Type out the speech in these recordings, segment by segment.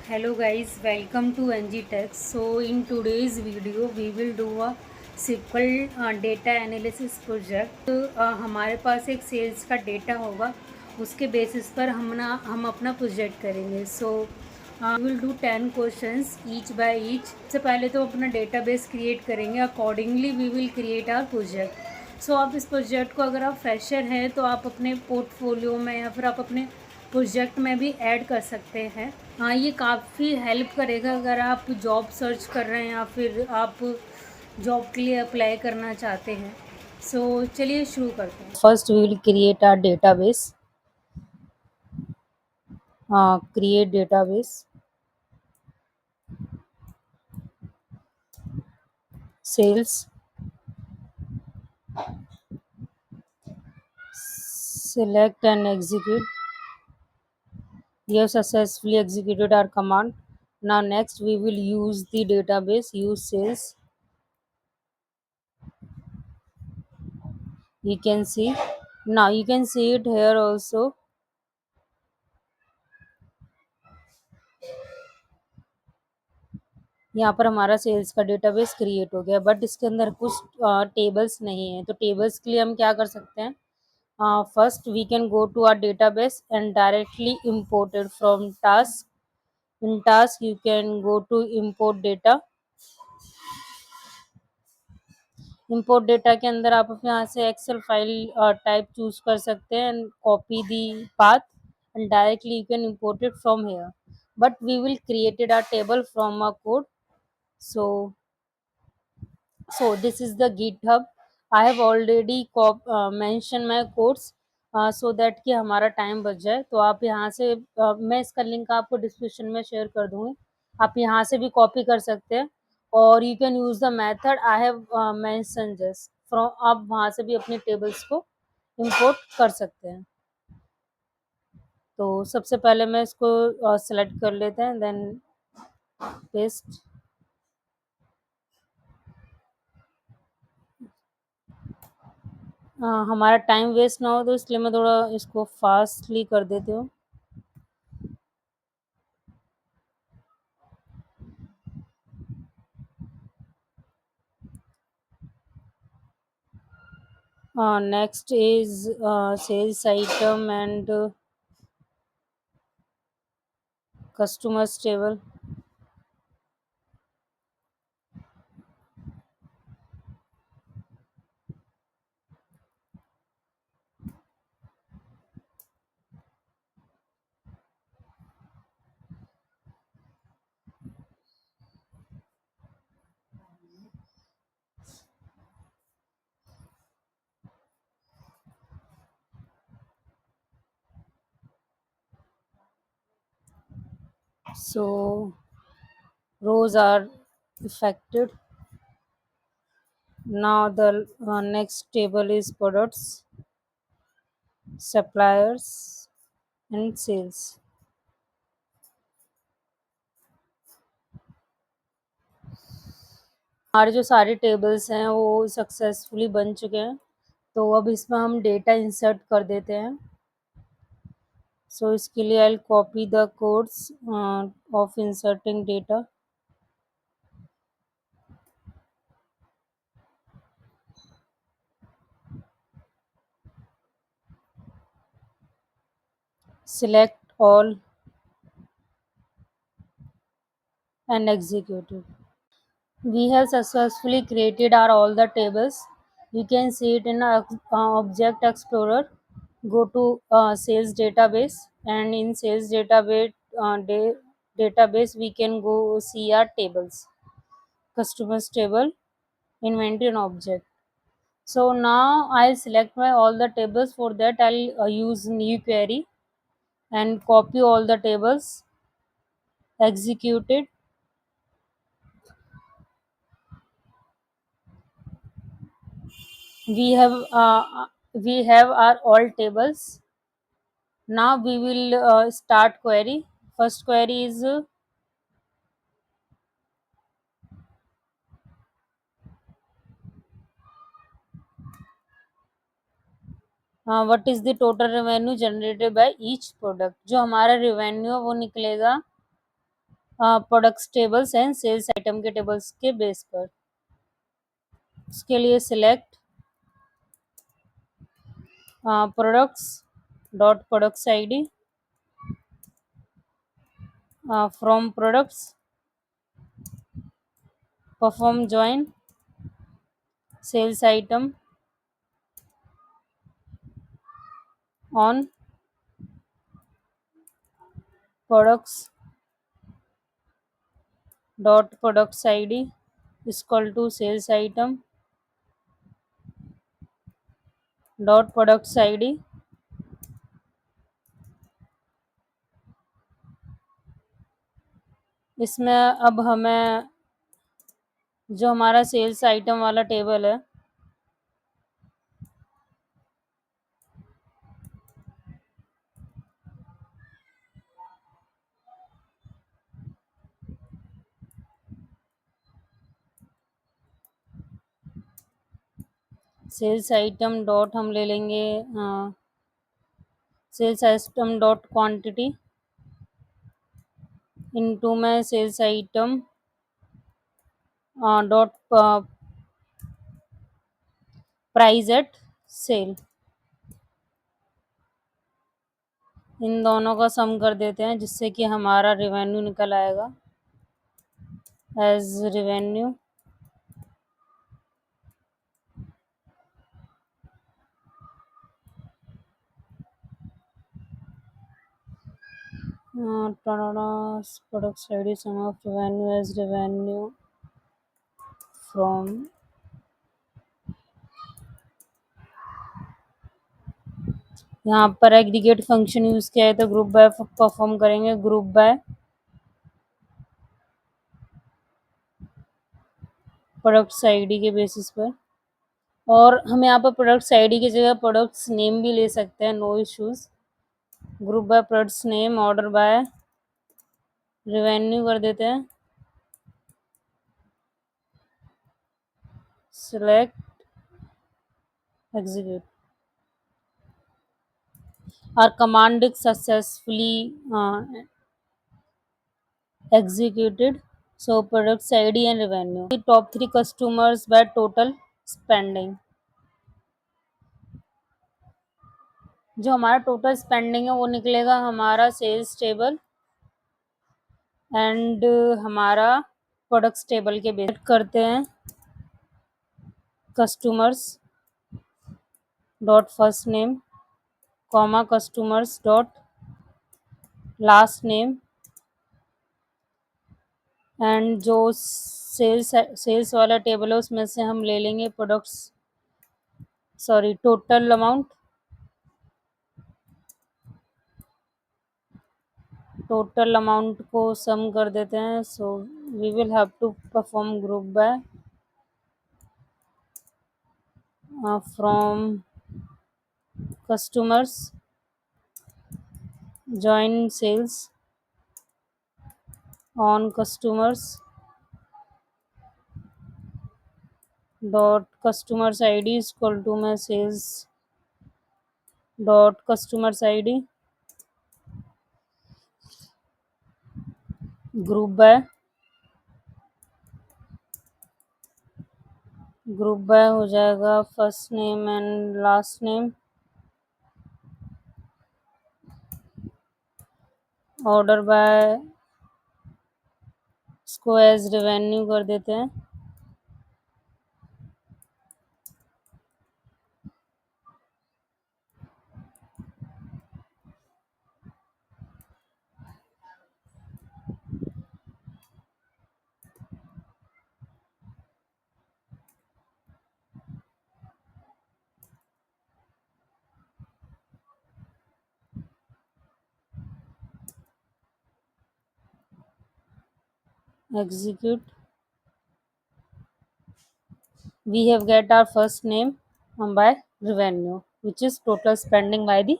Hello guys, welcome to NG Tech. So in today's video we will do a SQL data analysis project. हमारे पास एक sales का data होगा, उसके basis पर हम अपना प्रोजेक्ट करेंगे. So we will do 10 questions each by each. सबसे पहले तो अपना डेटाबेस क्रिएट करेंगे, accordingly we will create our project. So आप इस प्रोजेक्ट को, अगर आप फ्रेशर हैं तो आप अपने पोर्टफोलियो में या फिर आप अपने प्रोजेक्ट में भी ऐड कर सकते हैं. हाँ, ये काफ़ी हेल्प करेगा अगर आप जॉब सर्च कर रहे हैं या फिर आप जॉब के लिए अप्लाई करना चाहते हैं. सो चलिए शुरू करते हैं. First we will create our database. Create database. Sales. Select and execute. You have successfully executed our command. Now next we will use the database. Use sales. You can see. Now you can see it here also. यहाँ पर हमारा sales का database create हो गया, but इसके अंदर कुछ tables नहीं है. तो टेबल्स के लिए हम क्या कर सकते हैं? First we can go to our database and directly imported from task. In task you can go to import data. Import data के अंदर आप यहाँ से एक्सेल फाइल टाइप चूज कर सकते हैं and copy the path and directly you can import it from here. But we will created our table from a code. So this is the GitHub. I have already mentioned my codes so that कि हमारा time बच जाए. तो आप यहाँ से मैं इसका लिंक आपको डिस्क्रिप्शन में शेयर कर दूँगी. आप यहाँ से भी कॉपी कर सकते हैं और you can use the method I have mention just from. आप वहाँ से भी अपने टेबल्स को इंपोर्ट कर सकते हैं. तो सबसे पहले मैं इसको सेलेक्ट कर लेते हैं, देन पेस्ट. हमारा टाइम वेस्ट ना हो तो इसलिए मैं थोड़ा इसको फास्टली कर देती हूँ. Next is sales item and customers table. So rows are affected. Now the next table is products, suppliers and sales. हमारे जो सारे टेबल्स हैं वो सक्सेसफुली बन चुके हैं. तो अब इसमें हम डेटा इंसर्ट कर देते हैं. सो इसके लिए I will copy the codes of inserting data. Select all and execute it. We have successfully created our all the tables. You can see it in Object Explorer. Go to sales database, and in sales database we can go see our tables, customers table, inventory and object. So now I'll select my all the tables. For that I'll use new query and copy all the tables, execute it. We have our all tables. Now we will start query. First query is what is the total revenue generated by each product. जो हमारा revenue है वो निकलेगा products tables and sales item के tables के base पर। उसके लिए select products dot products ID from products perform join sales item on products dot products ID equal to sales item dot products ID. इसमें अब हमें जो हमारा सेल्स आइटम वाला टेबल है सेल्स आइटम डॉट हम ले लेंगे sales item dot quantity into में sales item dot price at sale. इन दोनों का सम कर देते हैं जिससे कि हमारा रेवेन्यू निकल आएगा as revenue product ID sum of revenue as revenue from. यहाँ पर एग्रीगेट फंक्शन यूज़ किया है तो ग्रुप बाय परफॉर्म करेंगे ग्रुप बाय प्रोडक्ट्स आईडी के बेसिस पर। और हम यहाँ पर प्रोडक्ट्स आईडी की जगह प्रोडक्ट्स नेम भी ले सकते हैं, no issues. Group by products name order by revenue कर देते हैं। Select execute. our command is successfully executed. So products ID and revenue. The top 3 customers by total spending. जो हमारा टोटल स्पेंडिंग है वो निकलेगा हमारा सेल्स टेबल एंड हमारा प्रोडक्ट्स टेबल के बेस करते हैं customers dot first name comma customers dot last name and जो सेल्स वाला टेबल है उसमें से हम ले लेंगे टोटल अमाउंट को सम कर देते हैं। So we will have to perform group by from customers join sales on customers dot customers ID equal to में sales dot customers ID group by हो जाएगा first name and last name order by इसको as revenue कर देते हैं। Execute. We have get our first name by revenue, which is total spending by the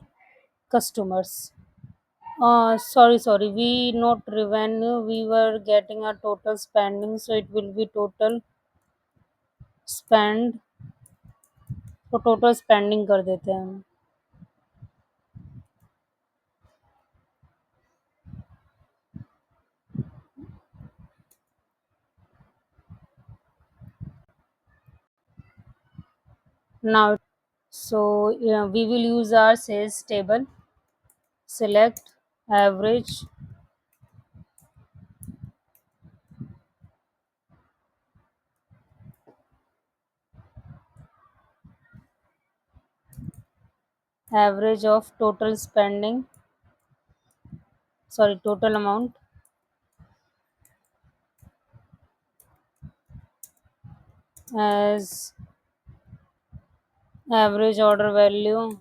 customers. Sorry. We not revenue. We were getting a total spending, so it will be total spend. तो total spending कर देते हैं हम। now. So we will use our sales table. Select average average of total spending, sorry, total amount as average order value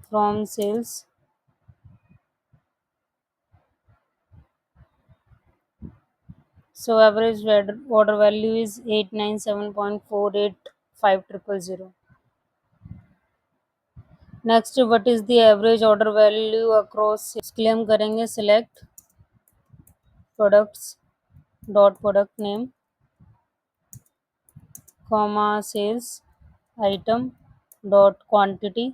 from sales. So average order value is 897.485000. Next, what is the average order value across sales? के लिए हम करेंगे select products dot product name comma sales item dot quantity,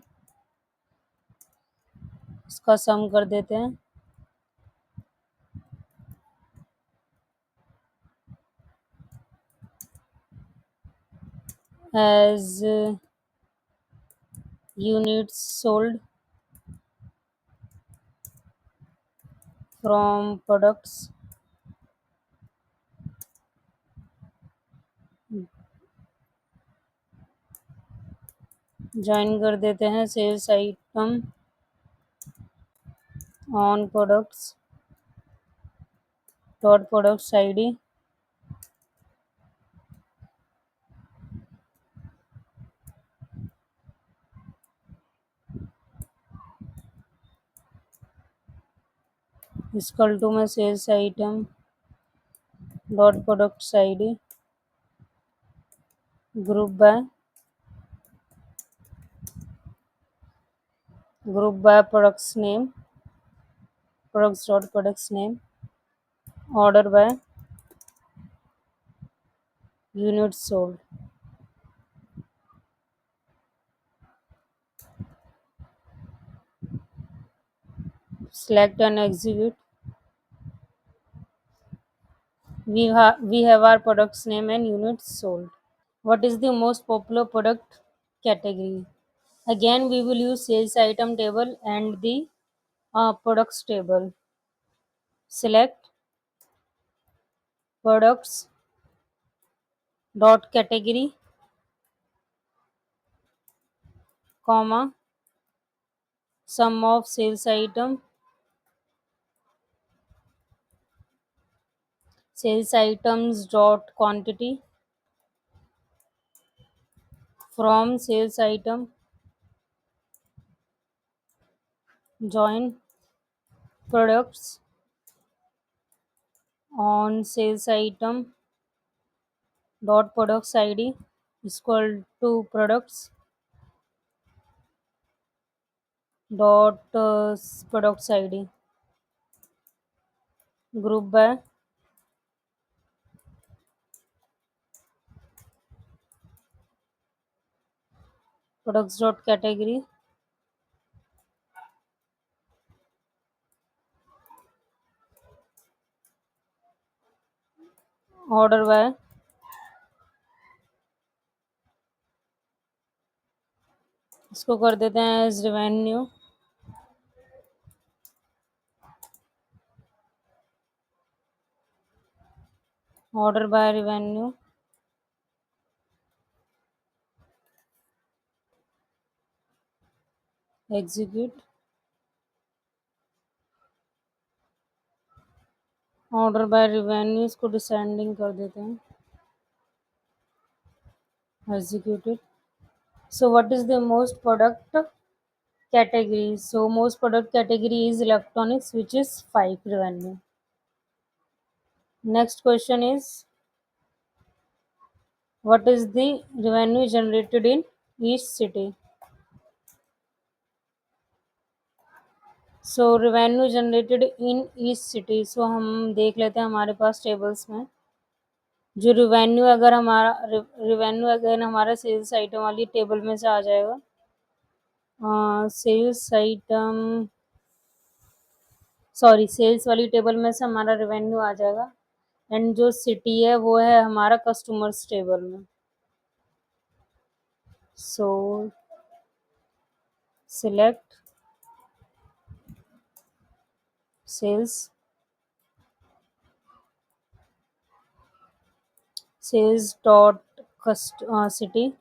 इसका सम कर देते हैं as units sold from products, join कर देते हैं sales item on products dot products ID equal to में sales item dot products ID group by products dot products name, order by units sold. Select and execute. We have our products name and units sold. What is the most popular product category? Again, we will use sales item table and the products table. Select products dot category comma sum of sales items dot quantity from sales item, join products on sales item dot products id equal to products dot products id, group by products dot category, order by इसको कर देते हैं as revenue, order by revenue, execute, order by revenue इसको descending कर देते हैं, executed. So what is the most product category? So most product category is electronics, which is 5 revenue. Next question is, what is the revenue generated in each city? So revenue generated in each city. So हम देख लेते हैं हमारे पास tables में जो revenue अगर हमारा sales item वाली टेबल में से आ जाएगा, सेल्स वाली टेबल में से हमारा रेवेन्यू आ जाएगा एंड जो सिटी है वो है हमारा कस्टमर्स टेबल में। So select sales dot city,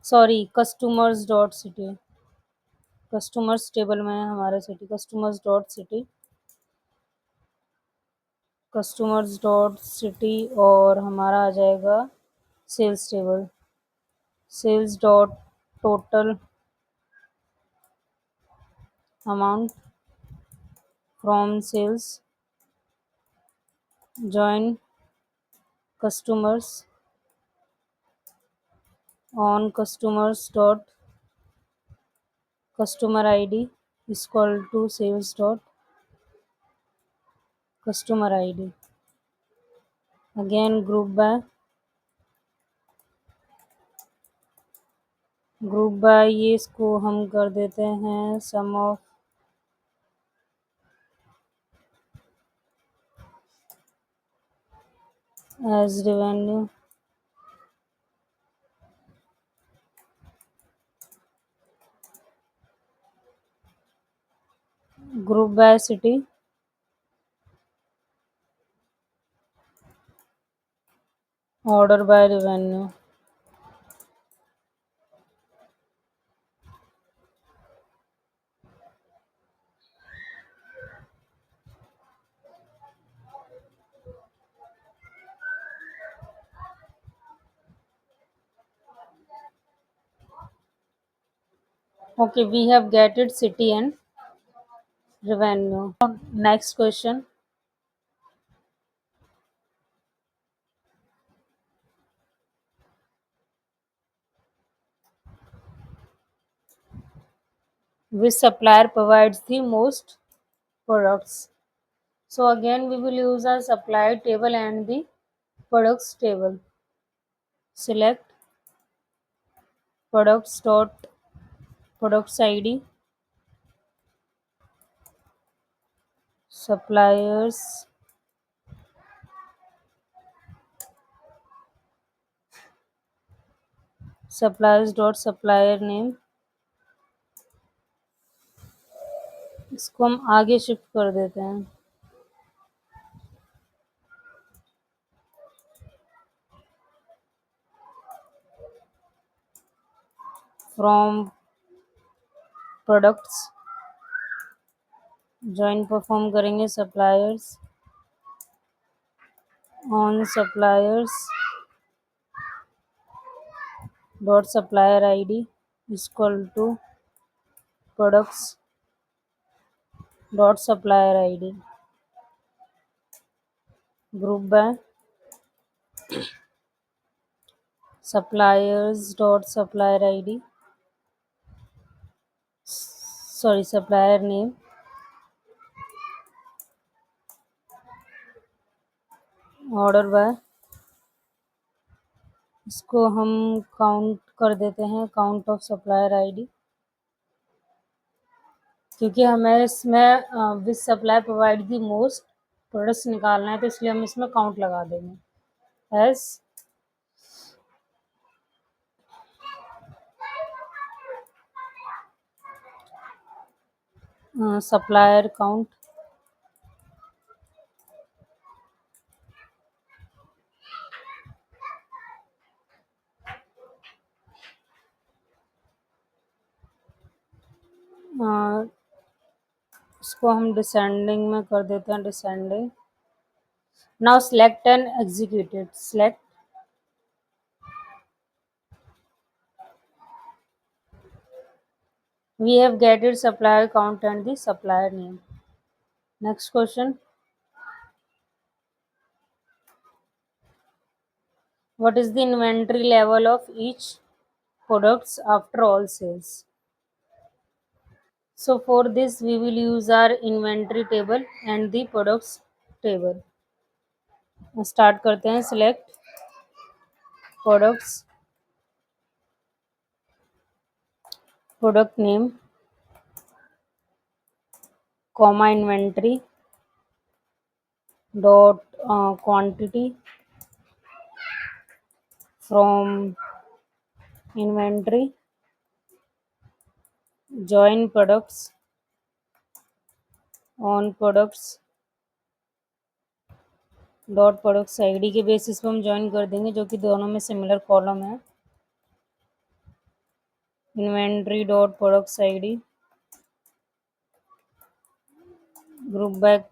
sorry customers dot city, customers table में है हमारा city, customers dot city, customers dot city और हमारा आ जाएगा sales table, sales dot total amount from sales join customers on customers dot customer id is equal to sales dot customer id, again group by ये इसको हम कर देते हैं sum of as revenue, group by city, order by revenue. Okay, we have get it city and revenue. Next question. Which supplier provides the most products? So again we will use our supplier table and the products table. Select products dot products id, suppliers dot supplier name, इसको हम आगे shift कर देते हैं, from products join परफॉर्म करेंगे suppliers on suppliers dot supplier ID equal to products dot supplier ID, group by suppliers dot supplier id, sorry supplier name, order by, इसको हम काउंट कर देते हैं काउंट ऑफ सप्लायर आईडी, क्योंकि हमें इसमें विच supplier provide the most products निकालना है तो इसलिए हम इसमें काउंट लगा देंगे एज सप्लायर काउंट, इसको हम डिसेंडिंग में कर देते हैं descending. Now select and executed, select we have gathered supplier count and the supplier name. Next question. What is the inventory level of each products after all sales? So for this we will use our inventory table and the products table. Start करते हैं, select products, product name, comma inventory, dot quantity from inventory, join products on products dot products ID के basis पे हम join कर देंगे, जो कि दोनों में सिमिलर कॉलम है। Inventory dot products ID, group back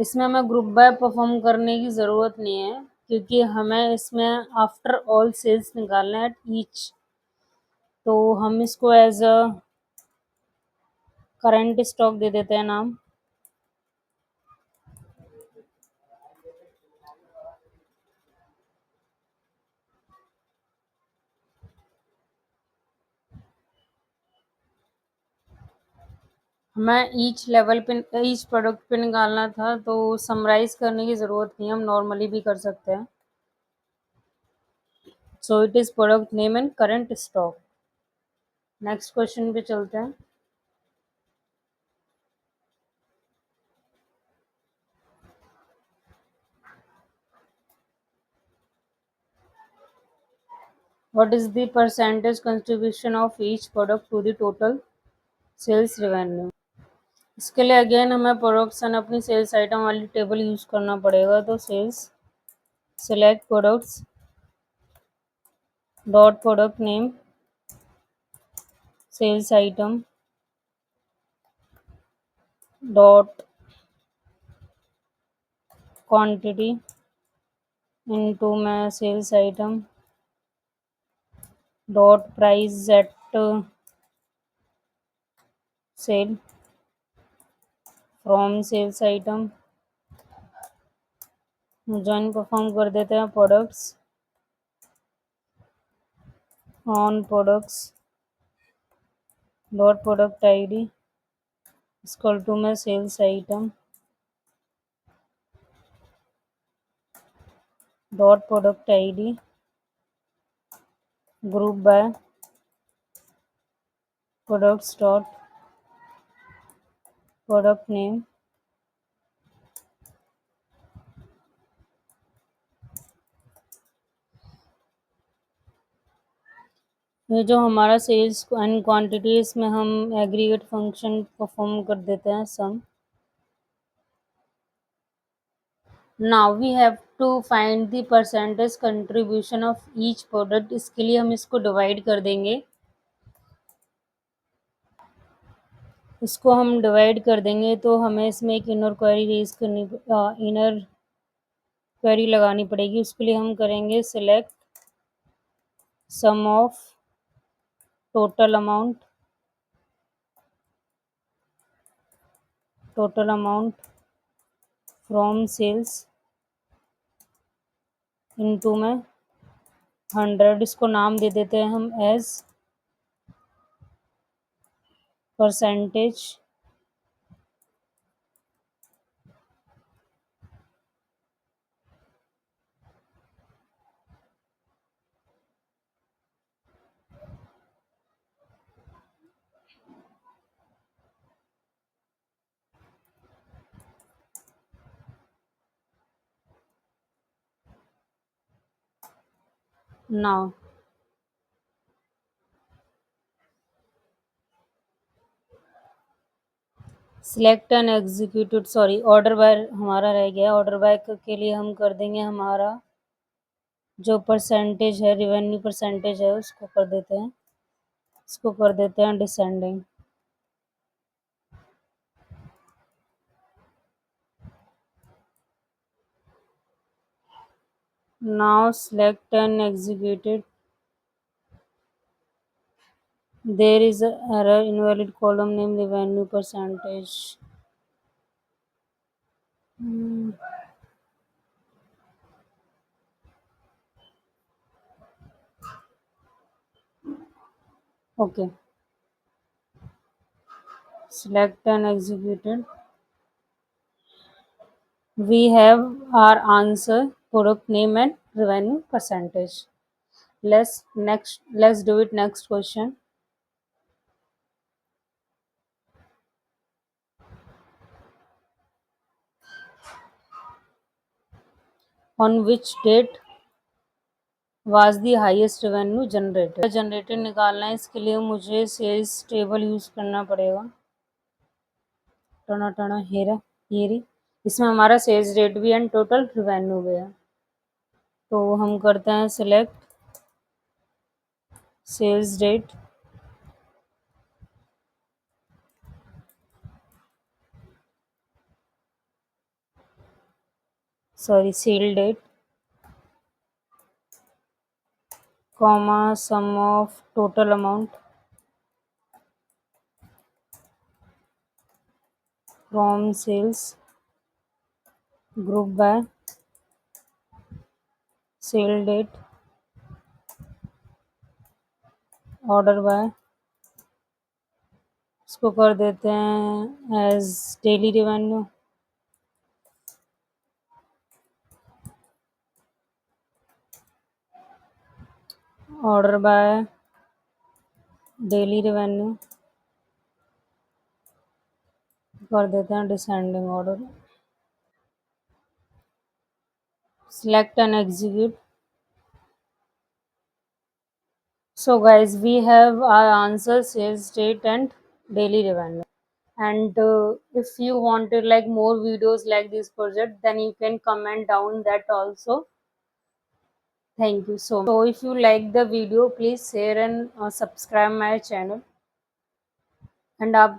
इसमें हमें ग्रुप बाय परफॉर्म करने की ज़रूरत नहीं है, क्योंकि हमें इसमें आफ्टर ऑल सेल्स निकालना है ईच। तो हम इसको एज अ करंट स्टॉक दे देते हैं नाम। हमें ईच लेवल पे ईच प्रोडक्ट पे निकालना था, तो समराइज करने की ज़रूरत नहीं है, हम नॉर्मली भी कर सकते हैं। So it is product name and current stock. Next question पे चलते हैं। What is the percentage contribution of each product to the total sales revenue? इसके लिए अगेन हमें प्रोडक्ट्स एंड अपनी सेल्स आइटम वाली टेबल यूज करना पड़ेगा। तो sales select products dot product name, sales item dot quantity into में sales item dot price at sale from sales item. Join perform कर देते हैं products on products dot product ID equal to में sales item dot product ID group by products dot product name. ये जो हमारा sales and quantity, इसमें हम aggregate function perform कर देते हैं sum. Now we have to find the percentage contribution of each product. इसके लिए हम इसको डिवाइड कर देंगे, इसको हम डिवाइड कर देंगे। तो हमें इसमें एक इनर क्वेरी रेज करनी इनर क्वेरी लगानी पड़ेगी। उसके लिए हम करेंगे select sum of total amount from sales into में 100। इसको नाम दे देते हैं हम as percentage now. Select and executed, sorry order by हमारा रह गया। ऑर्डर बाय के लिए हम कर देंगे हमारा जो परसेंटेज है, रिवेन्यू परसेंटेज है, उसको कर देते हैं, इसको कर देते हैं descending. Now select and executed, there is a error, invalid column name revenue percentage। Okay, select and executed, we have our answer product name and revenue percentage। Let's do it. Next question. On which date was the highest revenue generated निकालना है, इसके लिए मुझे sales table use करना पड़ेगा। टना टना हेरा ये रही, इसमें हमारा सेल्स रेट भी है एंड टोटल रेवेन्यू भी है। तो हम करते हैं select sales rate, sorry sale date, comma sum of total amount from sales group by sale date order by, इसको कर देते हैं as daily revenue, order by daily revenue कर देते हैं descending order. Select and execute. So guys, we have our answer, sales date and daily revenue. And if you wanted like more videos like this project, then you can comment down that also. Thank you so much. So if you like the video, please share and subscribe my channel. And आप